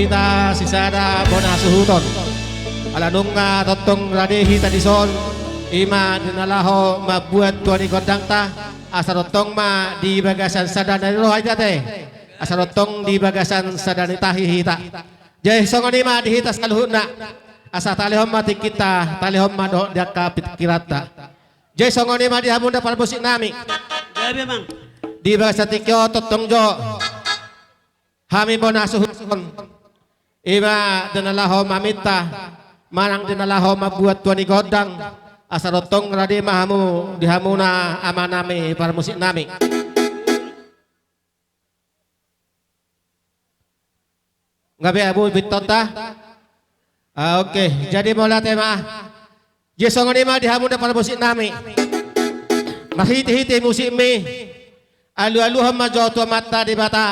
hita sisada bona suhuton alanunga totong rade hita dison ima dinalaho mabuat tuani godang ta asarotong ma di bagasan sadana roh aja teh asarotong di bagasan sadani tahi hita jai songoni ma di hita saluhuna asa talihom mati kita talihom ma do daka pitkirata jai songoni ma di hamunda para musik nami Gabi mang di bagasan tikyo totong jo hami bona suhuton ima dinalaho mamita manang dinalaho mabuat tuani godang asarotong rade mahamu dihamuna amanami para musik nami ngabe abu bitota oke jadi mola tema jesongoni ma dihamuna para musik nami mahiti-hiti musik mi alu-alu hama joto mata di bata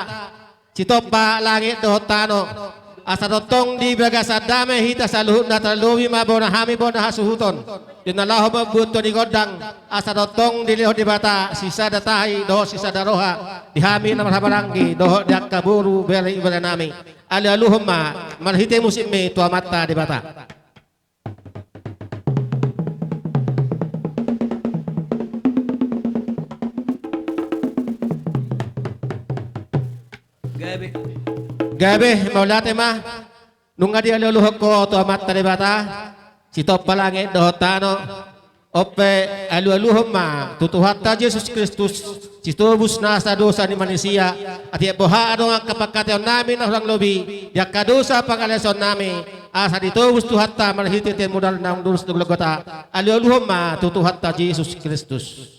citopa langit dohotano asarotong di bagasa dame hita saluhut na terluwi mabona hami bona hasuhuton dinalaho mabuto di godang asarotong diliho di bata sisa datahi doho sisa daroha dihami na marhabaranggi doho diak kaburu beri ibada nami alu-alu hama marhite musim mi tua mata di bata Gabi gabe maulate ma nunga dia luluhok ko tua mata di bata sitop palangit dohotano ope alu-aluhom ma tutuhatta Yesus Kristus citubus nasa dosa ni manusia ati boha adong kapakateon namin na orang lobi yak kadosa pangaleson nami asa ditubus tuhatta marhititin mudal nang durus duglogota alu-aluhom ma tutuhatta Yesus Kristus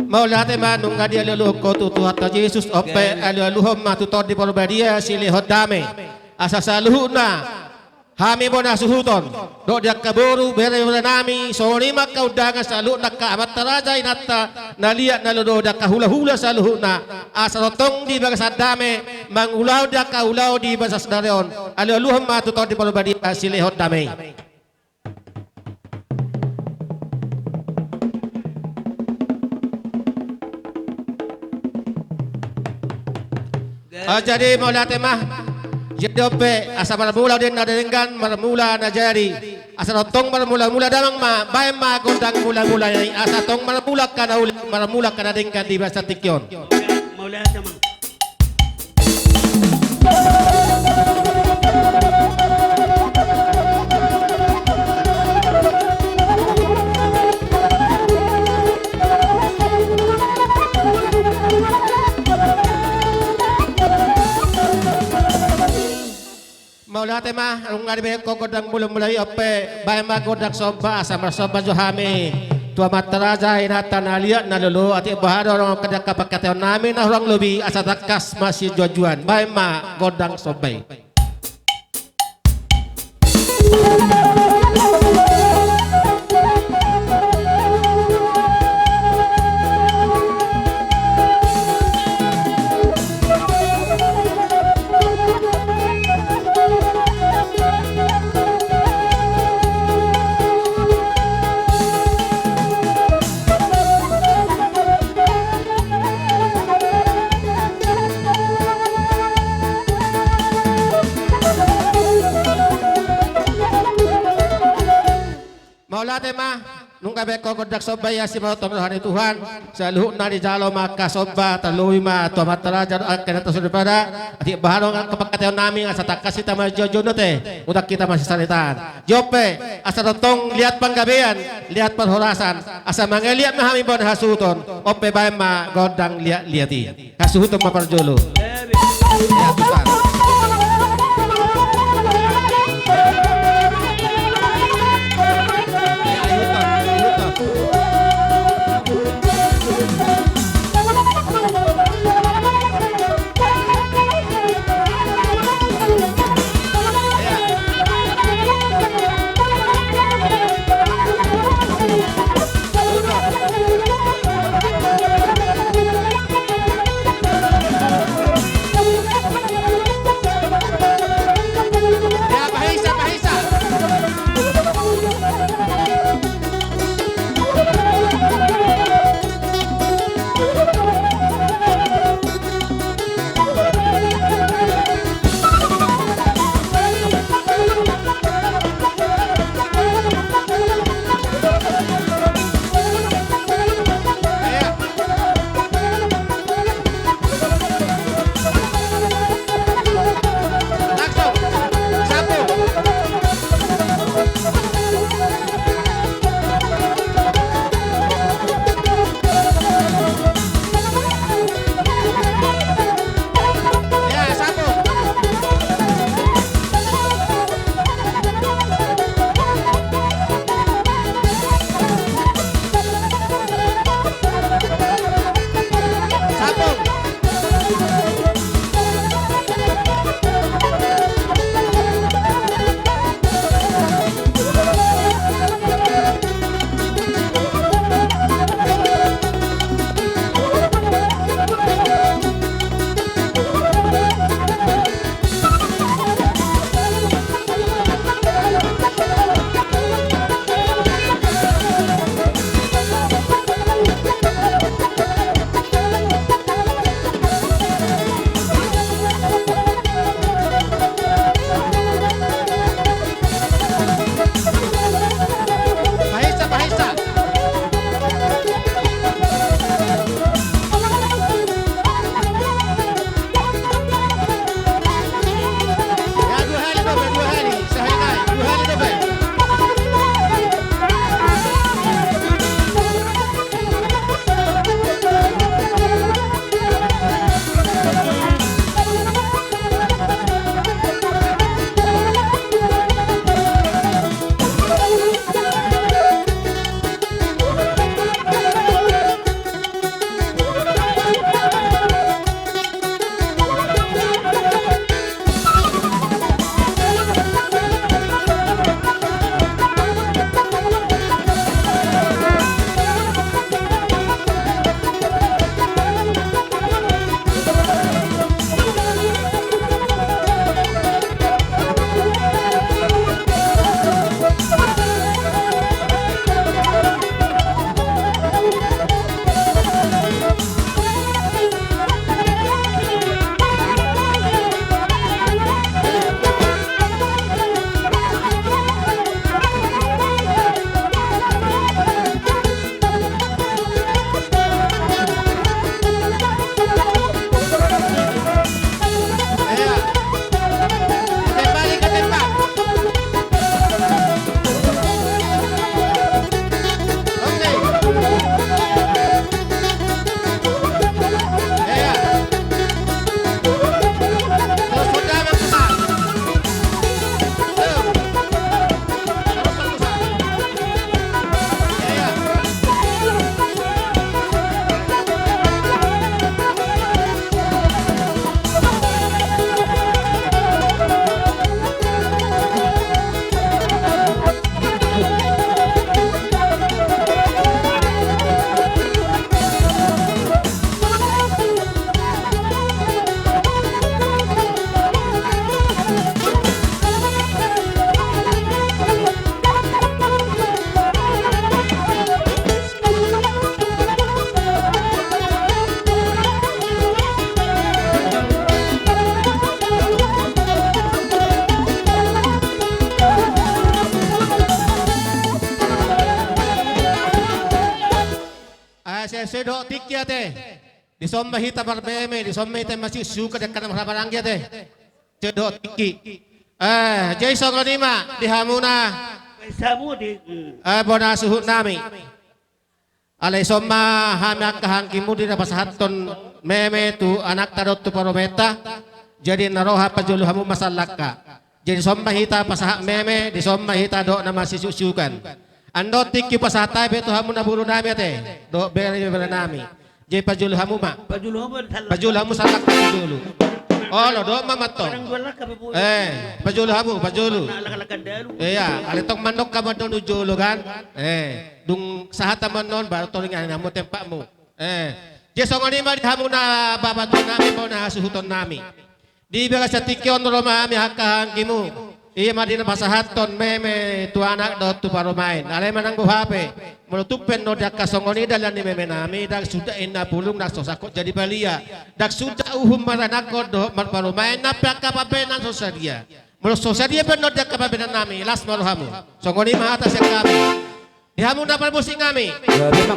maulate ma nunga dia luluh ko tutuhat ta Jesus ope aluhum ma tutod di porbadia silihot dame asa saluhuna hami bona suhuton do dia kaburu bere nami soni makka udangan salu nakka amat taraja inatta nalia naludo dia kahula-hula saluhuna asa rotong di bagasa dame mangulau dia kaulau di basas dareon aluhum ma tutod di porbadia silihot dame jadi maulate mah jadi ope asa marmula din na dengan marmula na jari asa tong marmula damang ma bae ma gondang mula-mula yang asa tong marmula kana dengan di bahasa tikyon maulate mang maulate mah anong nga dibe ko godang mulai ope bae ma godak soba sama soba johame tua mataraja inata nalia nalulu ati bahado orang kadak kapakateon namin na orang lobi asa takas masih jojuan bae ma godang sobai maulate mah nung kabe ko godak sobaya si mautong rohani Tuhan saluhut na di jalo maka soba taluwi ma tua matara jado akan atas daripada ati baharong ang kapakateon namin asa takas kita majojo no te udak kita masih salitan jope asa totong lihat panggabean lihat perhorasan asa mangeliat mahami bon hasuton ope bae ma godang liati hasuton maparjolo ya Tuhan sedo tikya te. Di somba hita barbeme, di somba hita masih suka dekat nama barang dia te. Sedo tiki. Jason Lima di Hamuna. Kaysa mo di. Bona suhut nami. Alay somma hamak kahangkimu di dapat haton meme tu anak tarot tu parometa. Jadi naroha pajulu hamu masalaka. Jadi somma hita pasahak meme di somma hita do nama sisusukan. Ando tiki pasatai betu hamu naburu nami te. Do beri nami. Jadi pajulu hamu ma. Pajulo mo talak. Pajulu hamu salak pajulu. Oh lo do mamato. Parang wala ka po. Pajulu hamu pajulu. Naalakalakan dalo. Iya, alitong manok ka man doon ujulo kan? Dung sahata man noon baru tolingan mo tempakmu. Jesong ani ma di hamu na babato nami mo na suhuton nami. Di bela sa tikyon roma mi hakahangkimu. Iya madina pasahaton meme tu anak do tu parumain. Ale manang buhape. Menutupen no dak kasongoni dalan ni meme nami dak sudah ina pulung dak sosakot jadi balia. Dak sudah uhum maranakot do mar parumain napyak kapabenan sosadia. Menurut sosadia ben no dak kapabenan nami las maruhamu. Songoni ma atas yang kami. Di hamu dapat musik kami.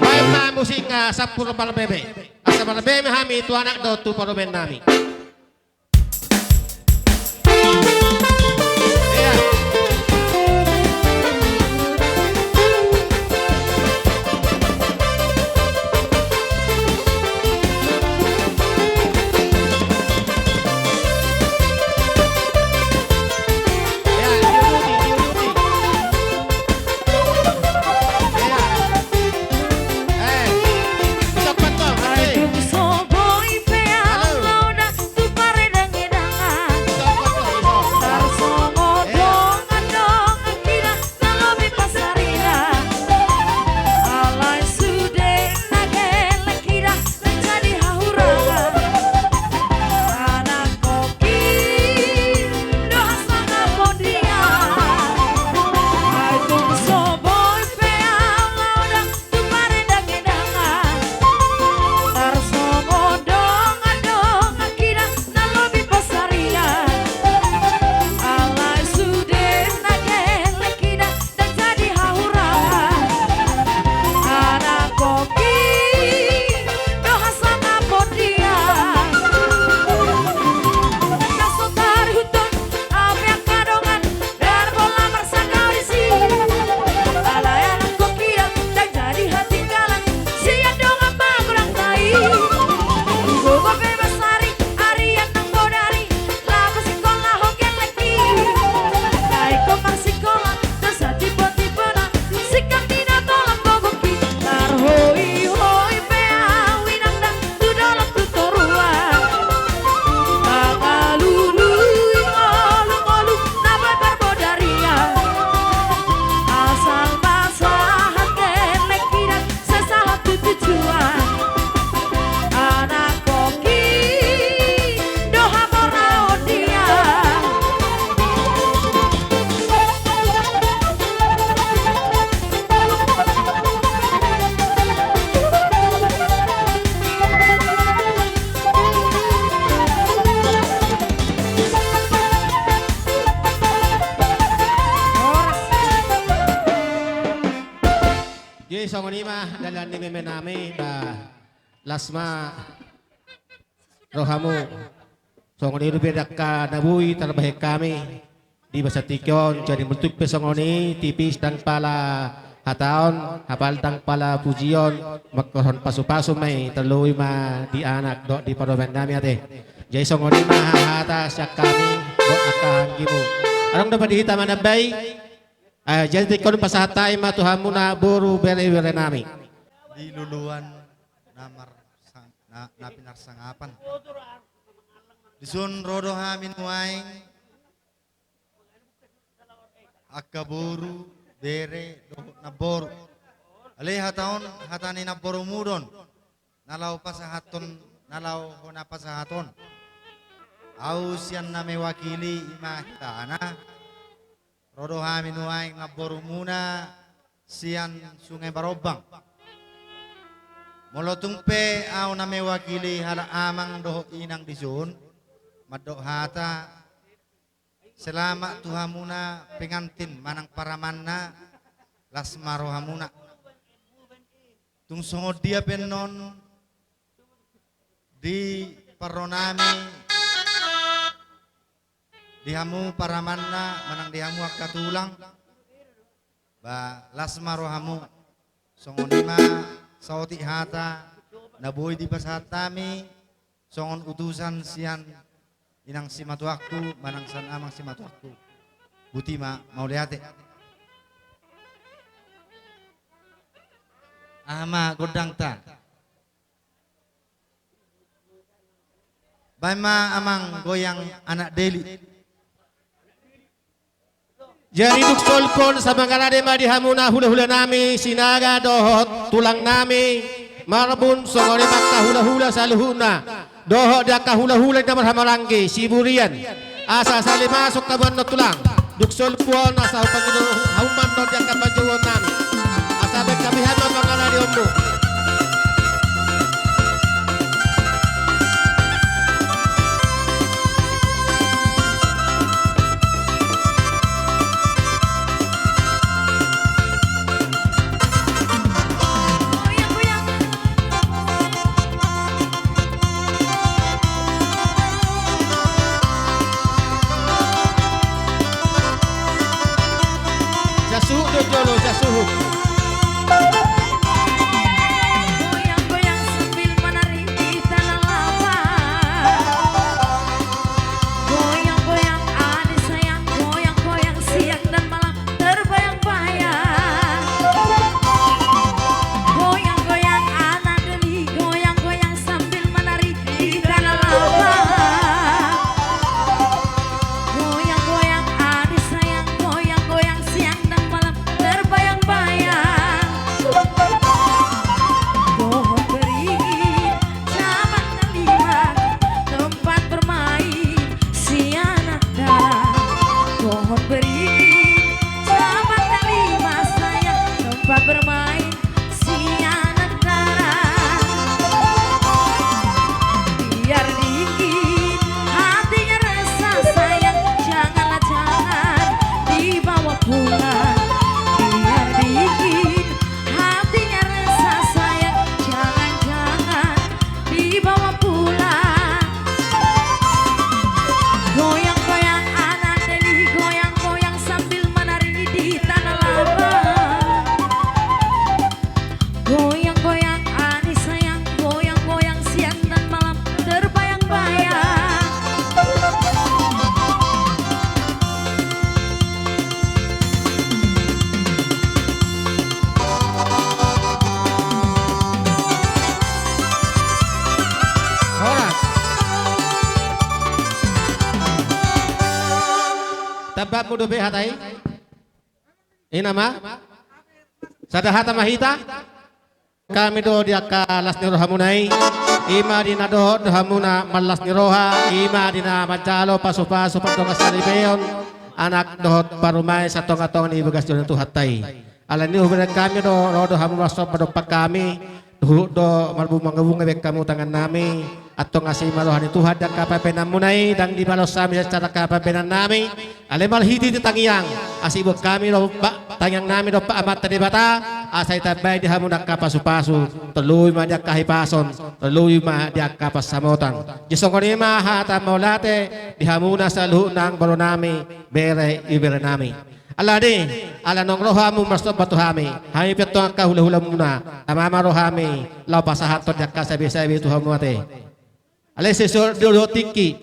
Baik ma musik sapur palbebe. Asa palbebe hami tu anak do tu parumain nami. Songoni mah dalan ni meme nami lasma rohamu songoni bedak ka nabui terbaik kami di bahasa tikyon jadi bentuk pesongoni tipis dan pala hataon hafal dan pala pujion makrohon pasu-pasu mai terlui ma di anak dok di paromen nami ate jadi songoni mah hata syak kami dok akan gimu arong dapat dihitam mana baik. Jadi tikon pasahatay matuhamu na buru bere-bere nami. Di luluan na pinarsangapan. Disun rodo hamin waing akaburu bere do naboru. Aleha taon hatani naboru mudon. Nalau pasahaton nalau hona pasahaton. Ausian na mewakili imahitana. Rodo hamin waing naboru muna sian sungai Barobang. Molotung pe au na mewakili hala amang doho inang disun madok hata selama tuhamuna pengantin manang paramanna lasmaro hamuna tung songod dia penon di paronami dihamu paramanna manang dihamu akatulang ba lasma rohamu songonima sauti hata naboy di pasatami songon utusan sian inang simatu waktu manang san amang simatu waktu butima mau lihat ama godang ta Baima amang goyang anak deli. Jadi duksol kon sa mga radema di hamuna hula-hula nami sinaga dohot tulang nami marbun songori makka hula-hula sa luhuna dohot dia kahula-hula na marhamaranggi siburian asa sali masuk kaban no tulang duksol kon asa pagino hauman no dia kabajuan nami asa kami hama mga radiomu. Jasuh Goyang-goyang sambil menari di tanah lapang. Goyang-goyang adik sayang, goyang-goyang siang dan malam terbayang-bayang. Goyang-goyang anak deli, goyang-goyang sambil menari di tanah lapang. Goyang-goyang adik sayang, goyang-goyang siang dan malam terbayang-bayang. Pohon beringin, taman melihat tempat bermain si anak darah. Pohon beringin, taman melihat sayang tempat bermain si anak darah. Biar dingin hatinya rasa sayang, janganlah jangan dibawa pulang. Biar dingin hatinya rasa sayang, jangan-jangan dibawa pulang. Goyang-goyang anak deli, goyang-goyang sambil menari di tanah lapang. Goyang-goyang adik sayang, goyang-goyang siang dan malam terbayang-bayang. Horas. Tabak mo dobe hatay. Inama. Sadahata mahita. Kami do dia kalas ni rohamunay. Ima dina do hamuna malas ni roha. Ima dina mancalo paso-paso patong asalibeon. Anak dohot parumay sa tong-atong ni ibagas do hatay. Alam ni hubungan kami do rodo hamun wasop padopak kami. Do marbumang-bunga bek kamu tangan nami atong asih maluhan itu hadak kapapenan munay dang di balos sami secara kapapenan nami alemal hiti di tangiang asibuk kami do tangiang nami do pa amat tadi bata asay tabay di hamunak kapasu-pasu teluy ma diak kahipason teluy ma diak kapas samotan jisongkoni ma hata maulate di hamuna sa luhu nang baro nami bere ibere nami ala di ala nong rohamu masuk batu hami hami petong kahula-hula muna tamama rohami lau pasahaton diak kasabi-sabi tu hamu ate ala sesuai do tiki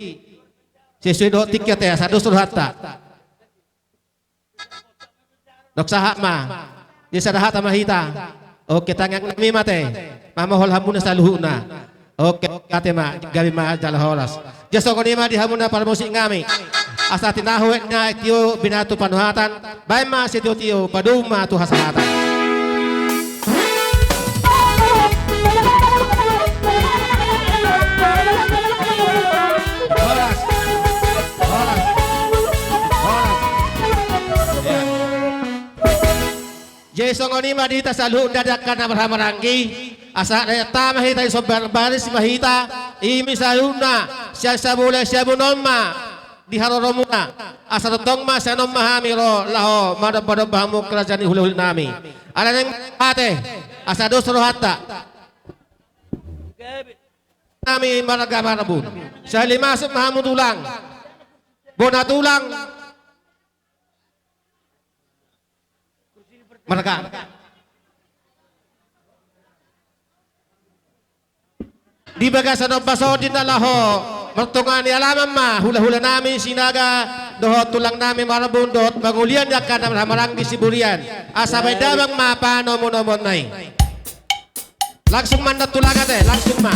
sesuai do tiki ate sadu surhata dok sahak ma di sadahata mahita oke tangang nami mate mamahol hamuna sa luhuna oke kate ma gabi ma jala horas jasongoni ma di hamuna para musik ngami asa tinahuet na tiyo binatu panuhatan bay ma si tiyo paduma tu hasahatan. Horas. Jason oni madita sa luhod dadakan na marhamaranggi asa daya tama hita sobar baris mahita imi sa luna siya sa bula siya bunoma di haroromuna asa totong ma sa nom mahamiro laho madabadab hamu kerajaan hulu-hulu nami ala nang ate Asado Suruhata. Gabi. Nami Maraga Marabun. Sa limasok mahamon tulang. Bona tulang. Maraga. Di bagasan ng baso din na laho. Magtungan ni alaman ma. Hula-hula namin sinaga. Dohot tulang namin marabun. Dohot magulian ya ka na marang disiburian. Asabay damang ma. Paano mo naman na langsung man na tulaga te. Langsung ma.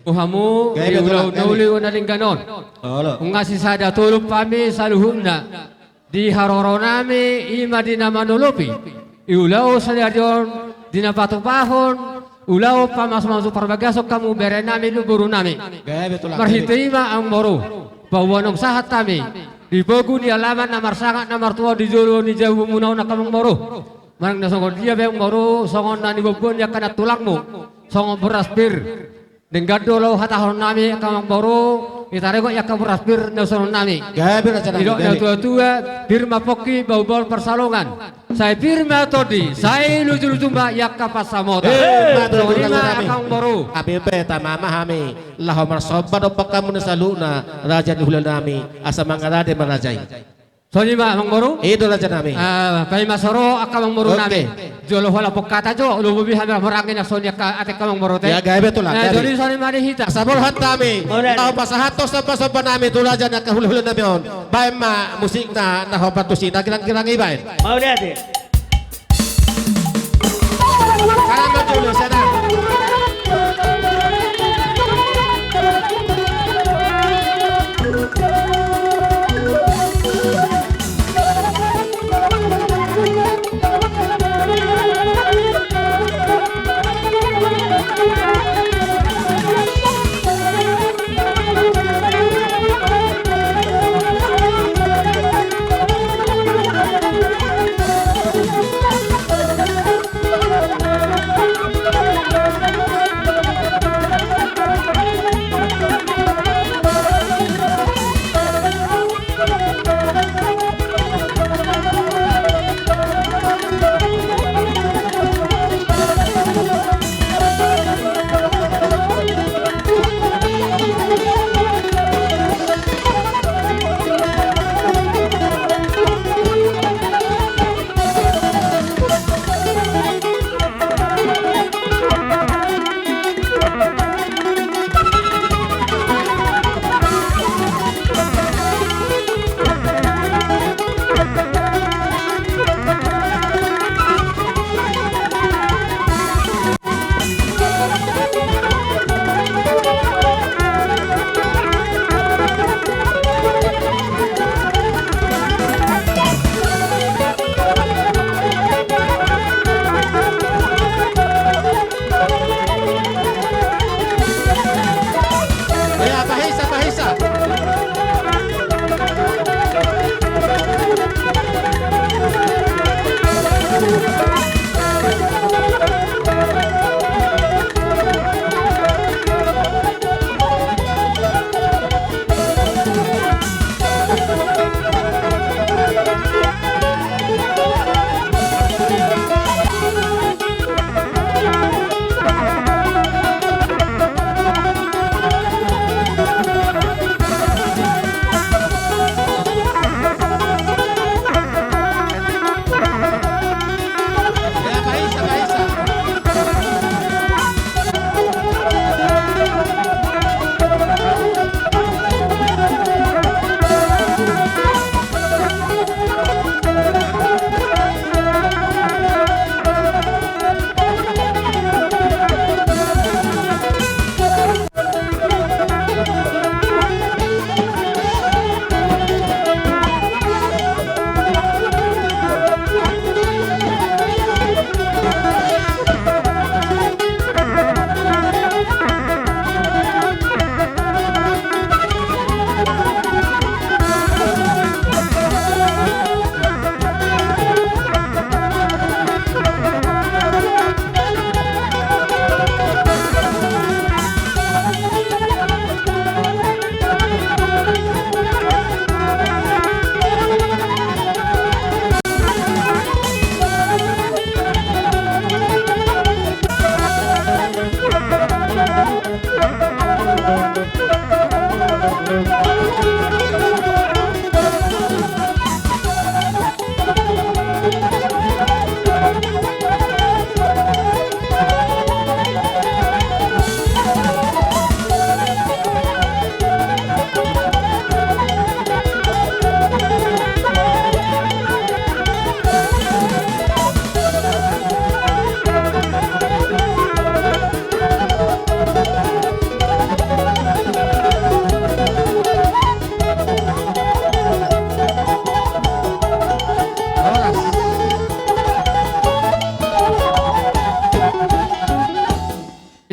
Uhamu, Gaya betul, nauli na rin ganon. Kung nga si Sada tulog kami sa luhum na, di haroro nami, ima di na manulupi. Iulaw sa liadyon, di na patupahon, ulaw pa mas-masuk parbagasok kamu, bere nami, luburo nami. Gaya betul. Marhitima ang moro, bawanong sahat kami. Di bagu ni alaman na marsangat na martua di jolo ni jauh munaw na kamang moro. Marang nasongod dia bayang moro, songon na nibubun ya kanat tulak mo, songon beras bir. Dengan dulu hatahon nami kamang moro, itarego ya kaburas bir nasonon nami. Gaya betul aja. Tidak ada tua-tua, firma poki bau-bau persalongan. Saya firma todi, saya lucu-lucu mbak ya kapas samota. Terima kamang moro. Abi beta mama hami laho marsobat opak kamu nasaluna raja di hulan nami asa mangarade marajai. Soalnya mbak kamang moro. Itu raja nami. Kaya masoro kamang moro Oke. nami. Jolo wala pokata jo, lububi hamil merangin na soalnya ate kamang moro te. Ya gaya betul lah. Jadi soalnya mari hita. Sabol hatami. Ora. Tao pasahatos sa pasoba nami tulaja na kahul-hulan nami on. Bae ma musik na nahobat tusina kirang-kirang ibain. Mau lihat deh. Salamat dulu sana.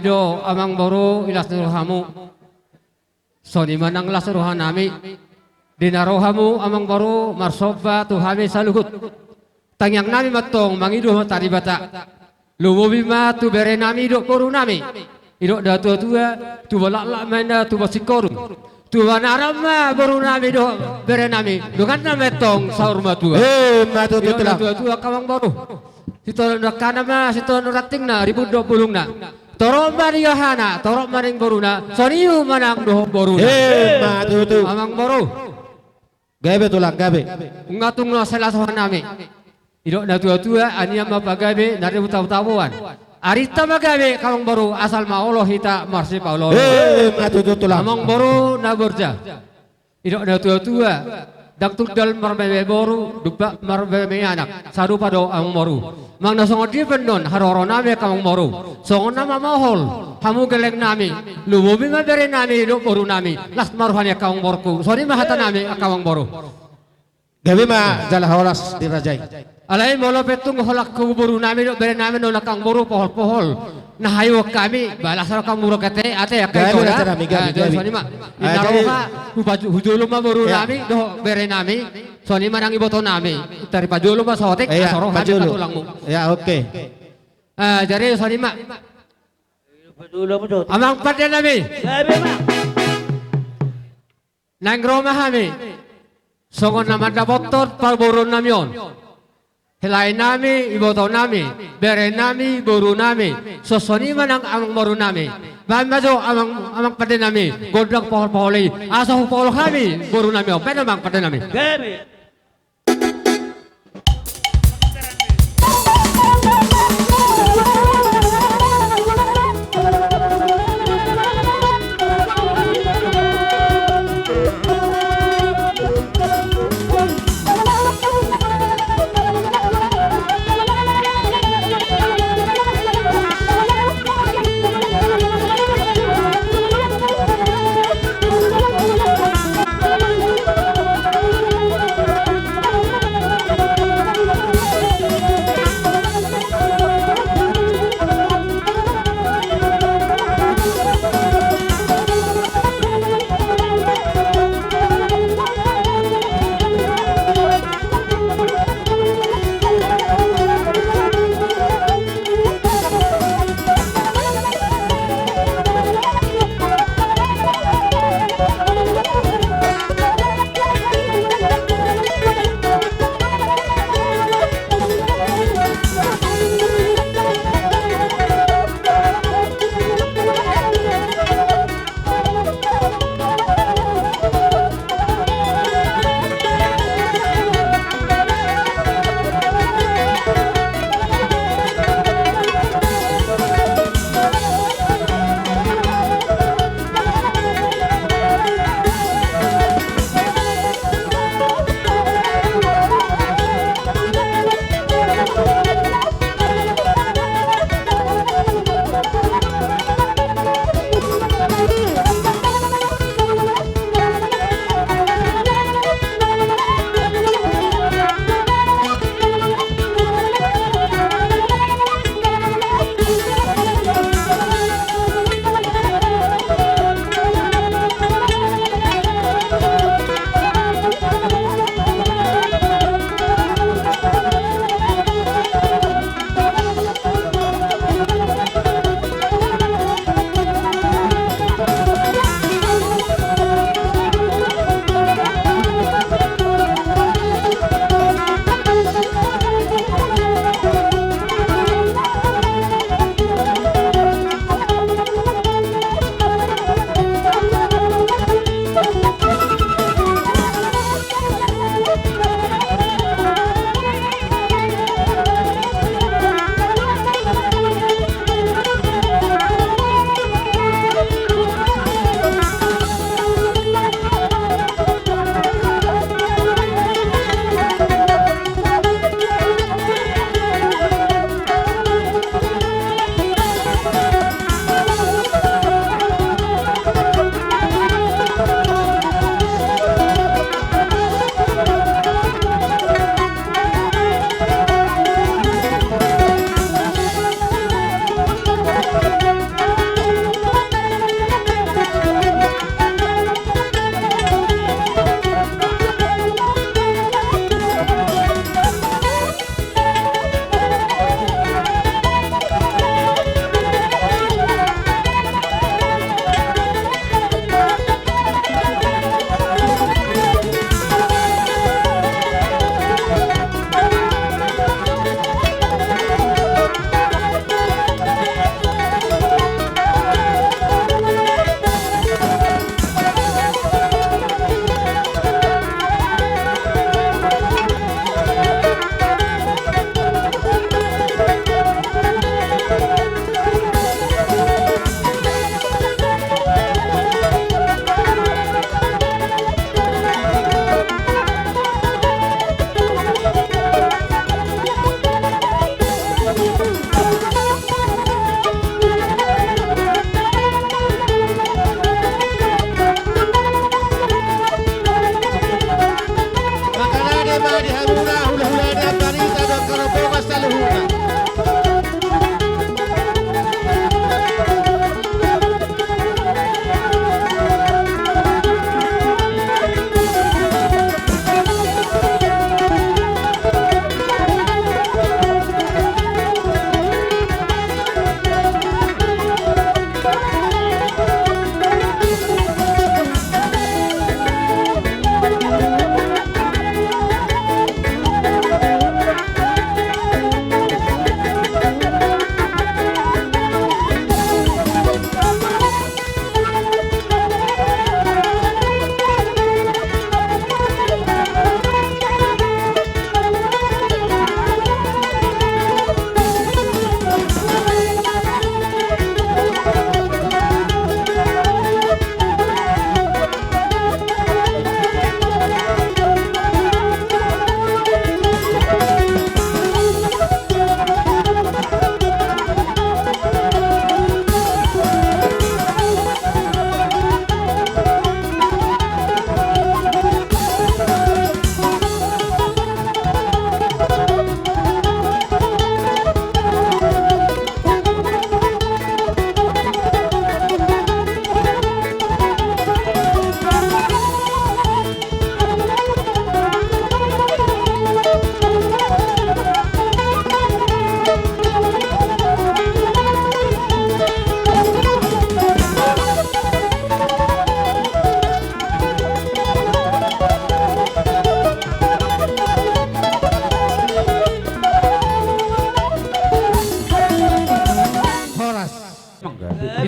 do amang boro ilas rohamu. Soni manang las rohanami. Dinarohamu amang boro marsoba tuhami saluhut. Tangyang nami matong mangido tari bata. Lumubi ma tu bere nami do koru nami. Idok da tua tu balak mana tu basikoru. Tu banarama baru nami do bere nami. Dengan nama tong saur matua. Matu Idok tulang. da tua kawang baru. Sito nakana ma sito rating na 2020 na. Torok mariyahana, torok maring boruna, soniu manang doh boruna. Matu tu. Amang boru, Gabe tulang gabe. ngatung no selasohan nami. Idok na tua-tua, ania mapagabe, nari utaw-tawan. Arita magabe, kamang boru, asal maolo hita marsi paulo. Matu tu tulang. Amang boru na borja. Idok na tua-tua, daktuk dal marbebe boru, dupa marbebe anak, sarupa do amang boru. Mang nasongot di pendon haroro nami kamang moru songon nama mahol hamu geleng nami lumubi mabere nami do boru nami las maruhani kamang borku soni mahata nami kamang boru Gabe ma jala horas dirajai. alai molo petung holak ku boru nami do bere nami no nakang boru pohol nah hayo kami balasar kang muro kete ate akai Gabe toda rata nami, gabe. soni ma Ah, inaroha hujulu ma boru Ya. nami do bere nami soni manang iboto nami dari pajulu ma sotek Ya, asoro hadi pajulu. katulangmu Ya, oke. jadi soni ma Padula mo do. amang pada nami Gabi ma. nang roma kami songon naman na botot parboron namion hilay nami iboto nami bere nami buru nami sosoni manang amang moru nami mamajo amang pada nami godang pohol-poholi asahu pohol kami buru nami open amang pada nami Gabi.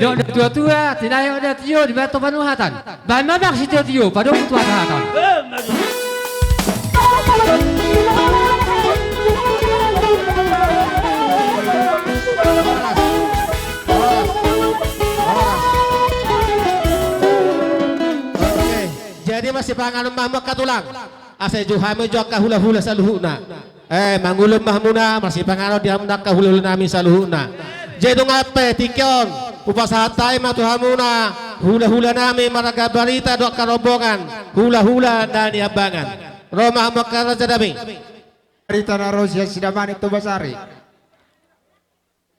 Tidak ada tua-tua, tidak ada tio di batu panuhatan. Bagaimana si tio pada tua hatan? Oke, jadi masih pangalan mahmuk katulang. Ase juhame jok hula-hula saluhuna. Mangulum mahmuna masih pangalan dia mendak hula-hula nami saluhuna. Jadi ngape tikion upasahatai matuhamuna hula-hula nami maraga barita dok karombongan hula-hula dan yabangan. Roma makara jadabi. Barita na Rosia Sidamani Tubasari.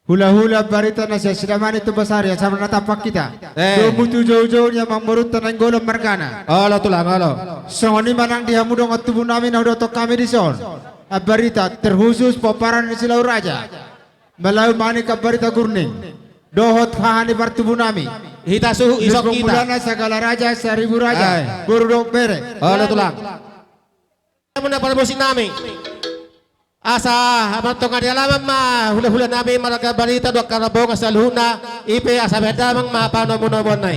Hula-hula barita na siya Sidamani Tubasari sama natapak kita. Mutu jauh-jauhnya mamurut tanang golong margana. Olo tulang olo. Songoni manang dihamudong at tubuh namin na udotok kami di son. Barita terkhusus paparan ni Silau Raja. Melau mani ka barita gurning. Dohot hahani bartubuh nami. Hita suhu isok kita. Kumpulan segala raja, 1000 raja. Guru bere. Olo tulang. Muna pada musik nami. Asa amat tonga di alaman ma hula-hula nami maraga barita dok karabong asalhuna ipe asa beda mang ma pano muna bonai.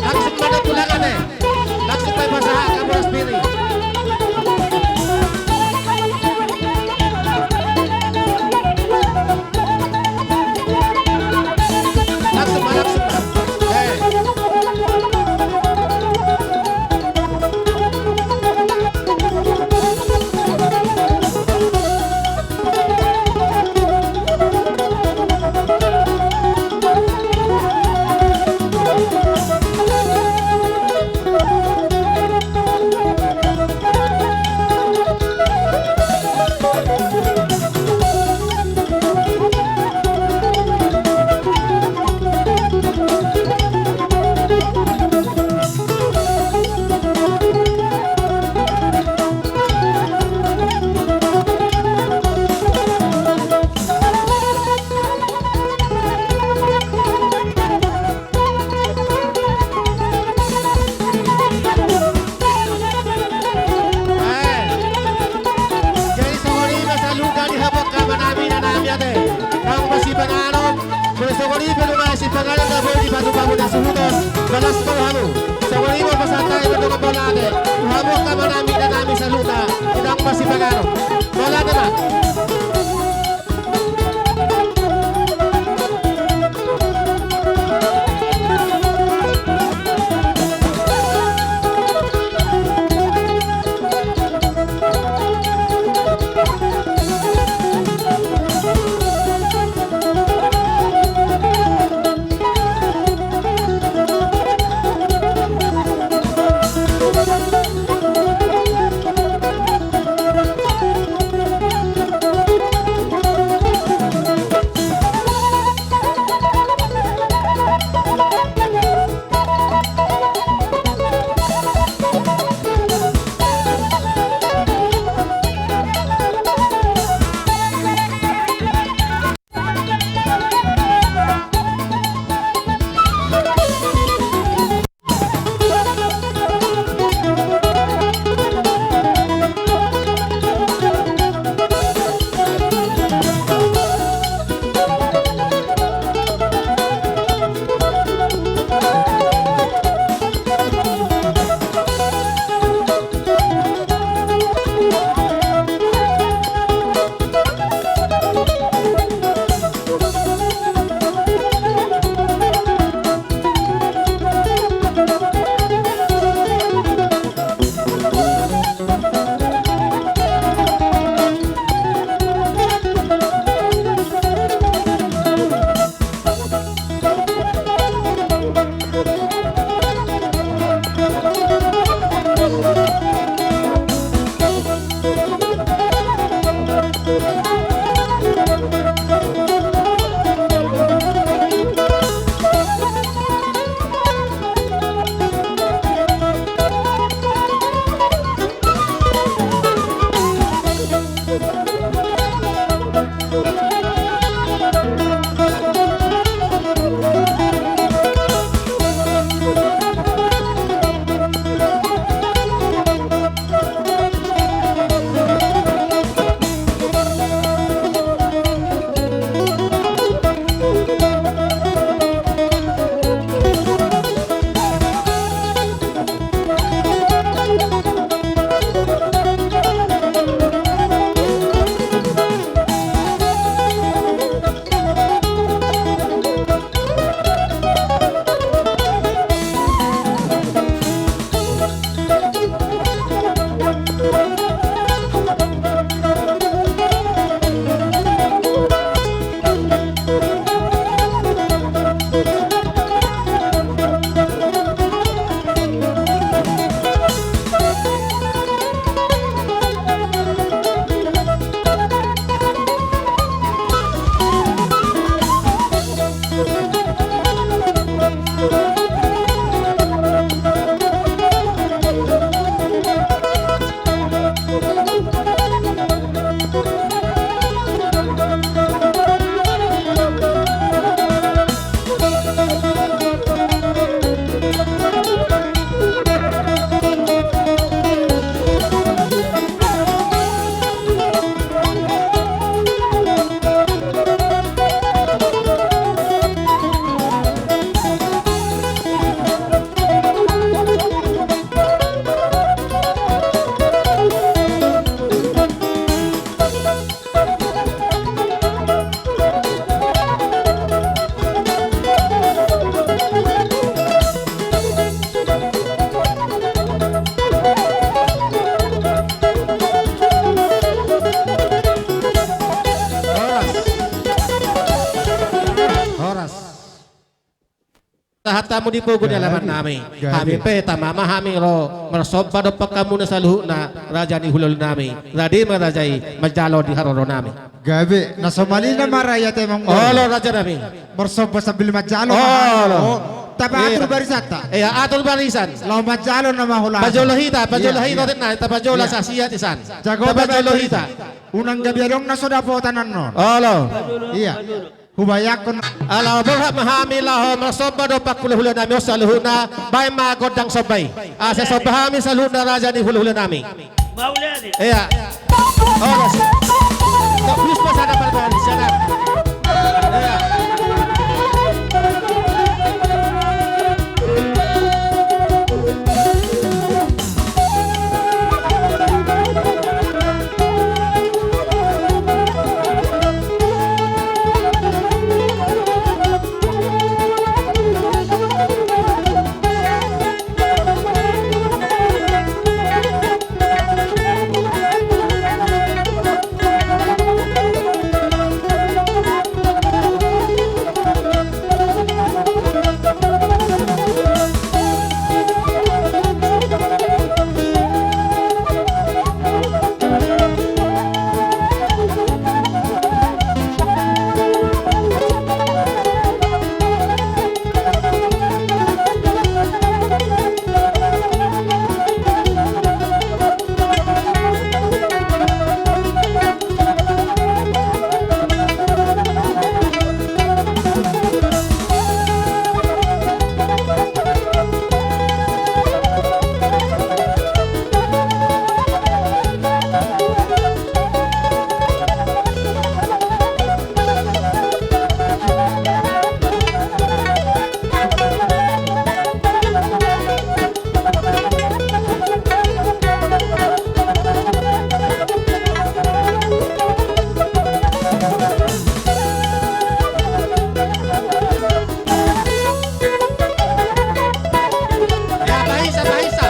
Langsung pada tulangan deh. Langsung pada pasaha kamu harus pilih. Tahatamu di pogo di alaman nami. Kami peta mama kami ro mersoba do pakamu na saluhna raja ni hulul nami. Radi merajai majalo di haroro nami. Gabi, na Somalina maraya temang Olo raja nami. Morsoba sambil majalo. Olo. Tapi atur barisata. Iya atul barisan. Law majalo na mahula. Pajolohita Iya. na tapajola Iya. sa siya tisan. Jago Tapajolohita. Unang gabi adong na soda po tanan non. Olo. Iya. Hubayakon. Ala berhak mahami laho mersoba do pakulu hulul nami saluhna bay magodang sobay. Asa sobahami saluhna raja ni hulul nami. Maulan eh. Iya. Olo. Tak please pas ada pada sana. Iya. Ya bahisa bahisa.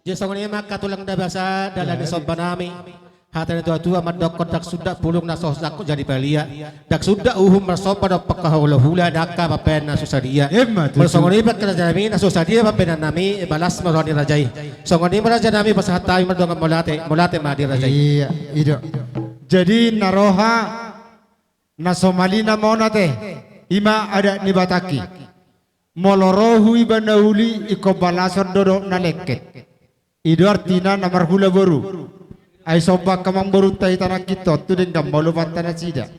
Jesong ni mak katulang da basa dalam di soban nami. Hatan itu tua madok kodak sudah pulung nasoh zakut jadi balia. Dak sudah mersoba dak pakahula hula daka papen na susadia. Emma tu. Bersongoni pat kerja nami na susadia papen nami balas meroni rajai. Songoni meraja nami pasah tawi merdonga molate madi rajai. Iya, itu. Jadi naroha na Somalina mau nate. Ima ada ni Bataki. Molorohu ibana uli iko balason dodo na leket. Itu artinya namar hula baru. Ay soba kamang baru tay tanah kita tu dengan malu pantana sida.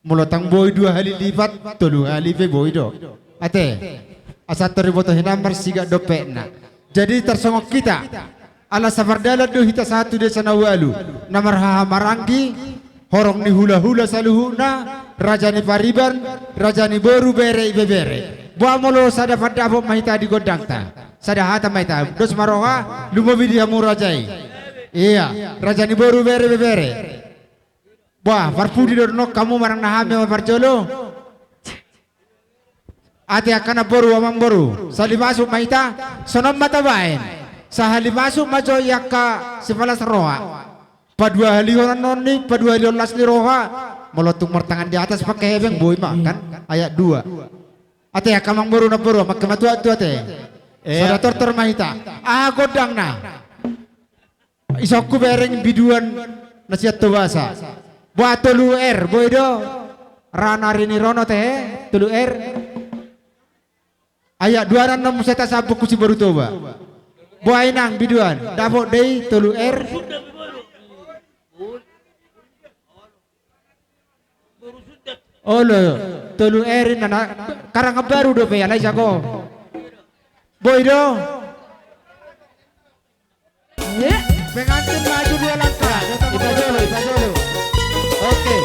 Mulotang boy 2 kali lipat, 3 kali pe boy do. Ate, asat teriboto hinamar siga dopena. Jadi tersongok kita. Ala safardala do hita satu desa nawalu. Namar hamarangi, horong ni hula-hula saluhuna, raja ni pariban, raja ni boru bere ibe bere. Buah molo sada pada apa mahita di godang ta. Sada hata mahita. Dos maroha, lumobi dia murajai. Iya, raja ni boru bere bere. Wah, parpudi do nok kamu marang nahame ma parjolo. ate akan boru amang boru salimasuk maita sonom matabain sahalimasuk majo yakka sifalas roha padua halihoran noni padua halihoras ni roha melotung mertangan di atas pakai hebeng boy mah kan ayat 2 ate akan mang boru na boru makama tua ate sadator maita godang na isokku bereng biduan nasihat tawasa buat tulu boy do rana rini rono teh tulu ayat 26 seta sabu kusi baru toba buai nang biduan dapok dei tulu lo tulu nana karang baru do pe alai jago boy do pengantin maju 2 langkah kita dulu oke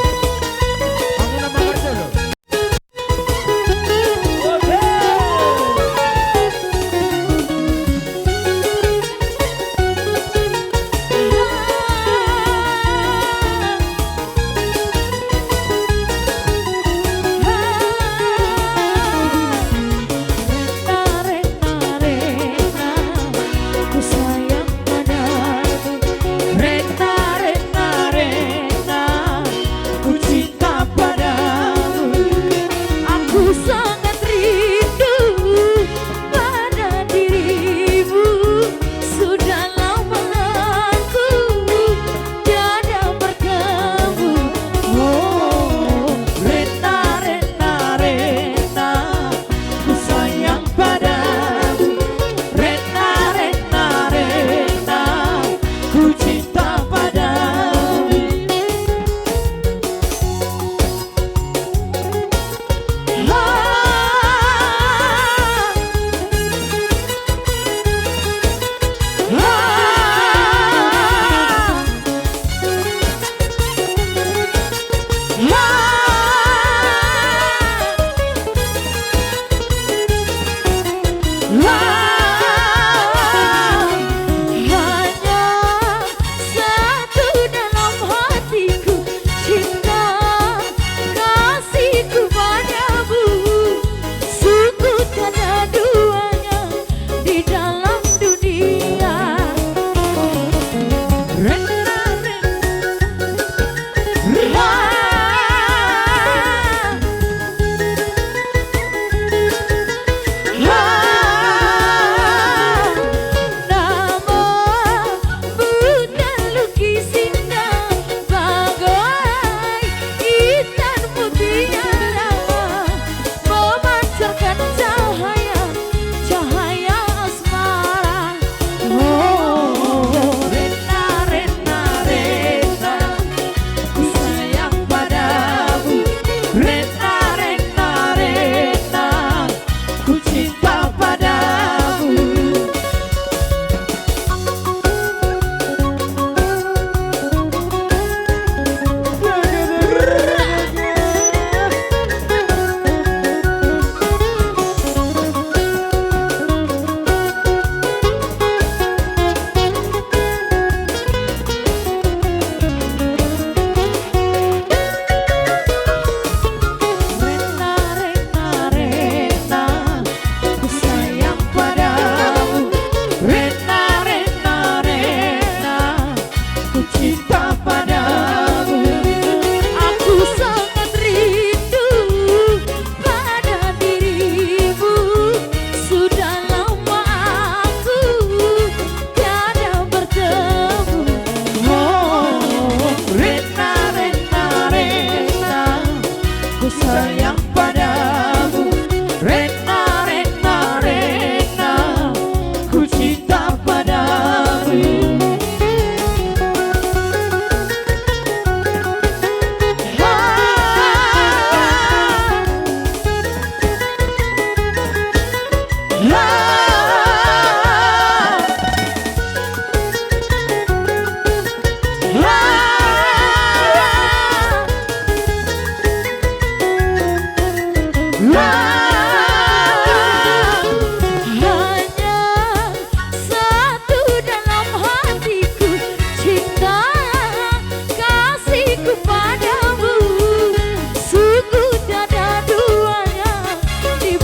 kamu nama dulu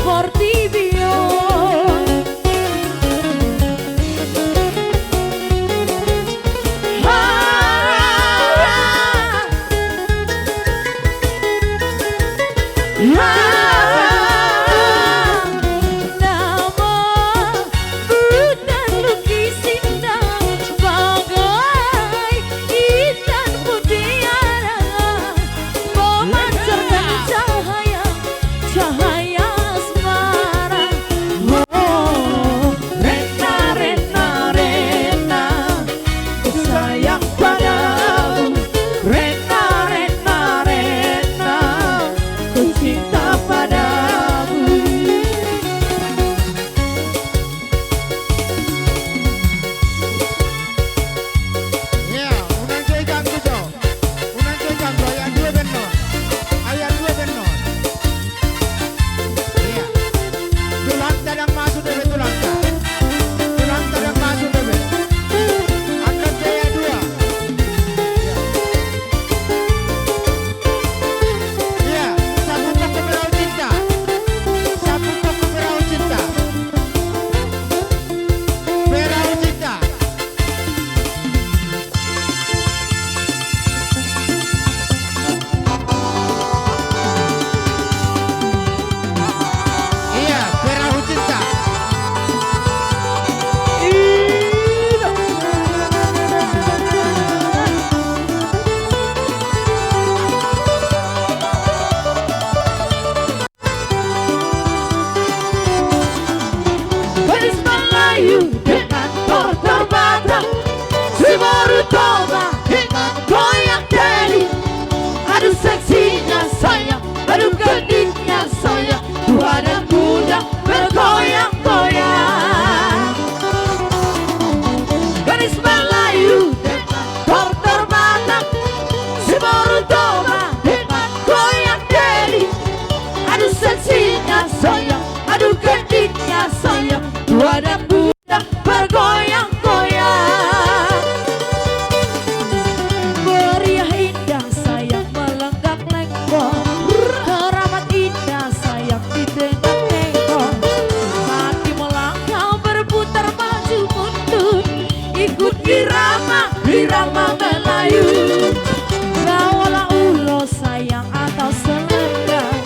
Forte Nama bukan lukis indah bagai intan mutiara memancarkan cahaya asmara. Oh, Rena, Rena, Rena, ku sayang padamu. Rena, Rena, Rena, ku cinta padamu. Ya, unang joikan kujo. Unang joikan ko ayat 2 benon. Ayat 2 benon. Iya. Tulang tadang masuk debe tulang ta. Tulang tadang masuk debe. Angkat ke ayat 2. Iya. Iya, sapu koko berau cinta. Sapu koko berau cinta. Berau cinta. Iya, perahu cinta. Gadis Melayu dengan tortor batang, si baru toba dengan goyang teli. Aduh seksinya sayang, aduh gendingnya sayang, tua dan muda bergoyang-goyang. Gadis Melayu dengan tortor batang, si baru toba dengan goyang teli. Aduh seksinya sayang, aduh gendingnya sayang, tua dan muda bergoyang-goyang. Meriah indah sayang melenggak lenggong, keramat indah sayang di tengah-tengah. Kaki melangkah berputar maju mundur, ikut irama Melayu. Bawalah ulo sayang atau selendang,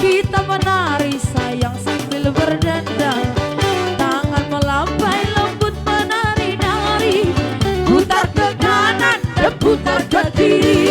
kita menari sayang sambil berdendang. Tangan melambai lembut menari-nari, putar ke kanan dan putar ke kiri.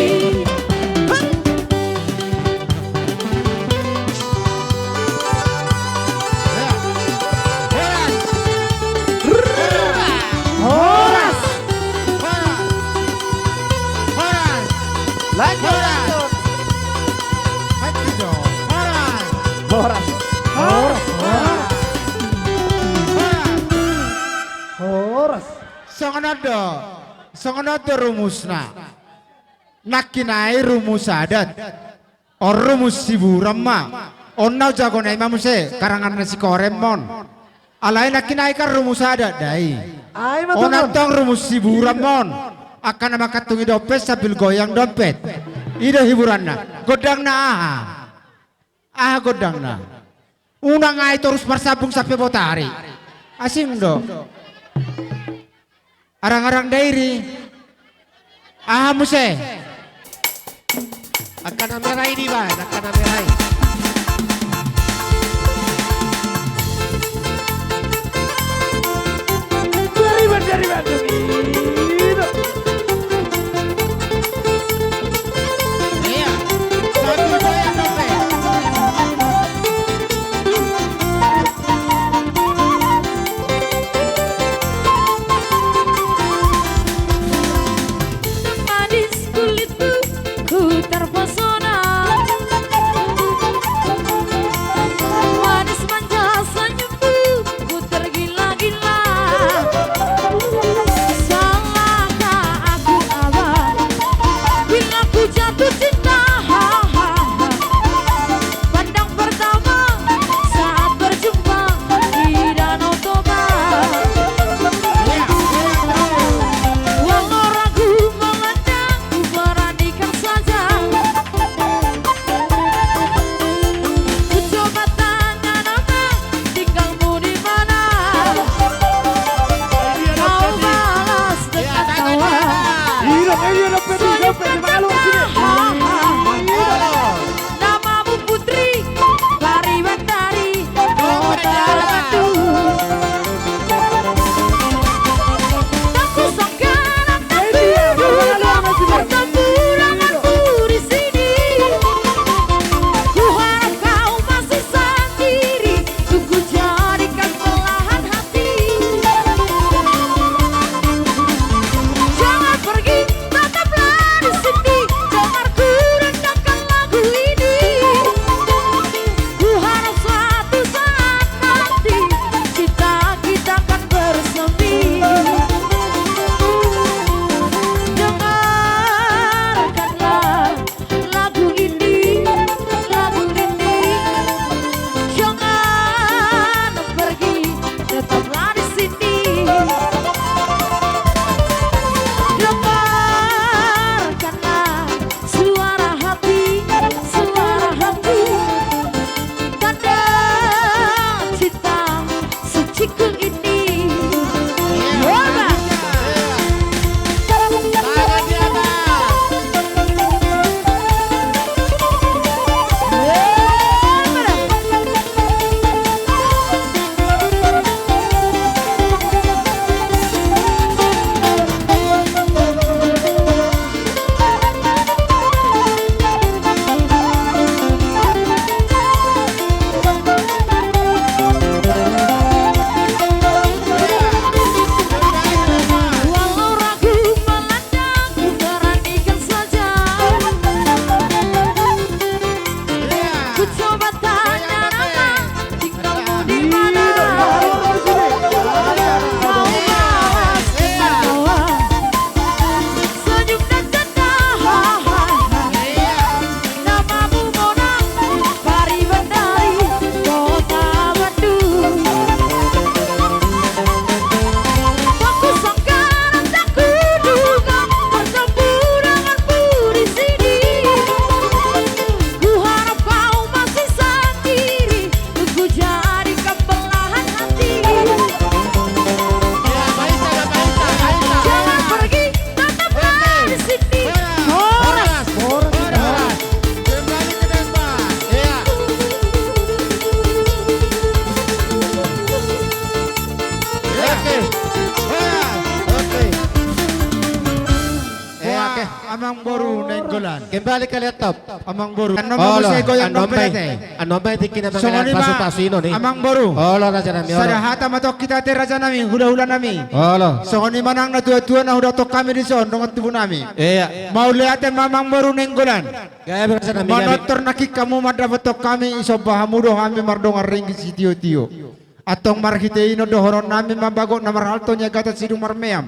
Horas, Songonodo rumusna. Nakinai rumus adat. Or rumus siburam ma. Onnau jago nai mamuse karangan nasi koremon. Alai nakinai kan rumus adat dai. Onatong rumus siburam mon. Akan nama katungi dompet sambil goyang dompet. Ida hiburanna. Godangna aha. Aha godangna. Unang ai terus bersambung sampai botari. Asing do. Arang-arang dairi. Aha muse. Akan amerai di ba? Akan amerai. Dari Bandung itu. Iya. Sambil goyang dompet. manis kulitmu ku terpesona. Golan. Kembali ke laptop. Amang boru. Ano Oh, mo sa goyang ano dompet Ano ba iti So kinabangan ni pasu-pasu ino ni? amang boru. Olo raja nami. Sa hata matok kita te raja nami, hula-hula nami. Olo. So ni manang na tua-tua na huda to kami di son dongot tubuh nami. Iya. Mau lihatin mamang boru nenggolan. Gaya raja nami. Manotor nakik kamu madapat to kami iso bahamudo kami mardongar ringgi si tio-tio. Atong marhite ino dohoron nami mabago na marhalto nya gata sidung marmeam.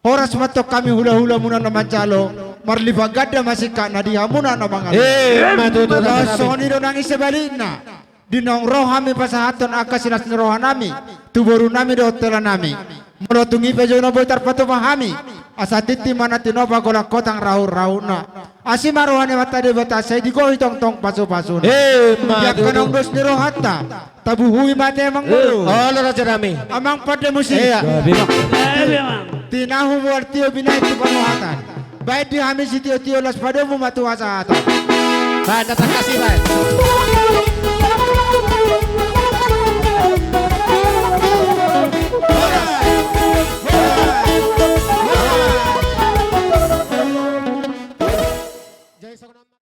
Horas matok kami hula-hula muna na mancalo. Marlibagada masika na dihamuna na mga. Matuto raja nami. So ni do nangis sebalik na. Dinong roh kami pasahaton akas sinas roha nami. Tuburu nami do hotel nami. Melotungi pejo no boitar patu pahami. Asa titi mana tino bagola kotang rahu-rahu na. Asi marohane mata de bata saya di gohi tong-tong pasu-pasu. Ya kanong dos ni rohata. Tabuhui mate emang baru. Olo raja nami. Amang pada musik. Iya. Tinahu buat tio binai tu panuhatan. Baik di hami si tio-tio las padamu matu asa hata. Baik, datang kasih baik.